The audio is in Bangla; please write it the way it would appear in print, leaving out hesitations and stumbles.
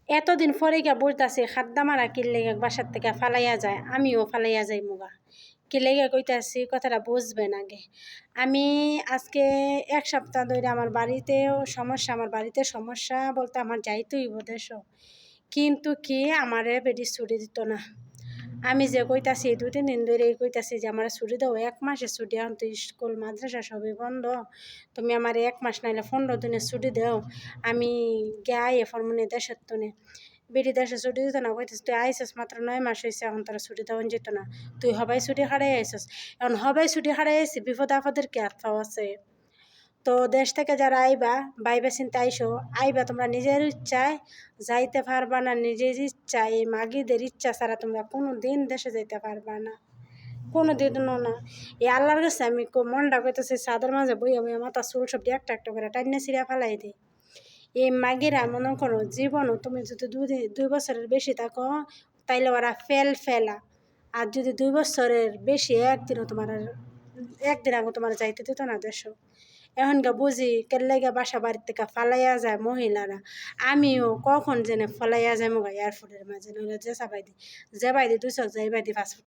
এতদিন পরে গিয়া বলতাছে খাদ্দা মারা কিনলে বাসার থেকে ফালাইয়া যায়, আমিও ফালাইয়া যাই মুগা কিলেগা কইতাছি কথাটা বুঝবেন আগে। আমি আজকে ১ সপ্তাহ ধরে আমার বাড়িতে সমস্যা বলতে আমার যাইতেই দেশ, কিন্তু কি আমারে বেডি ছুটি দিত না। আমি যে কইতাছি ২-৩ দিন ধরেই কইতাছি যে আমার ছুটি দাও, ১ মাসের ছুটি, এখন তো স্কুল মাদ্রাসা সবই বন্ধ, তুমি আমার ১ মাস নাইলে ১৫ দিনের ছুটি দাও, আমি গিয়ে ফরমনে দেশের তনে বেটি দেশে ছুটি দিত না। কইতেছে তুই আইসস মাত্র ৯ মাস হয়েছে, এখন তোরা ছুটি দেওয়ান যেত না, তুই হবাই ছুটি হারাই আইসস। এখন হবাই ছুটি হারাই আইসি, বিপদ আপদের কি আত্মাও আছে। তো দেশ থেকে যারা আইবা বাইবে চিন্তা আইবা তোমরা নিজের ইচ্ছায় যাইতে পারবা না, নিজের ইচ্ছা এই মাগিদের ইচ্ছা ছাড়া তোমরা কোনো দিন দেশে যাইতে পারবা না, কোনো দিনও না। এই আল্লাহর কাছে আমি মনটা কইতেছে চাদর মাঝে বইয়া বইয়া মাথা চুল সব একটা একটা করে টাইনা ছিঁড়া ফেলাই দিই। এই মাগিরা মনে করো জীবনও তুমি যদি ২ বছরের বেশি থাকো তাইলে ওরা ফেলা, আর যদি ২ বছরের বেশি একদিন আগে তোমার যাইতে দিত না দেশ। এখনকে বুঝি কেল্লাইগা বাসা বাড়ির থেকে ফালাইয়া যায় মহিলারা, আমিও কখন জেনে ফলাইয়া যাই মুগা এয়ারপোর্টের মাঝে, নইলে যে বাইদি ২ চোখ যাই বাইদি পাসপোর্ট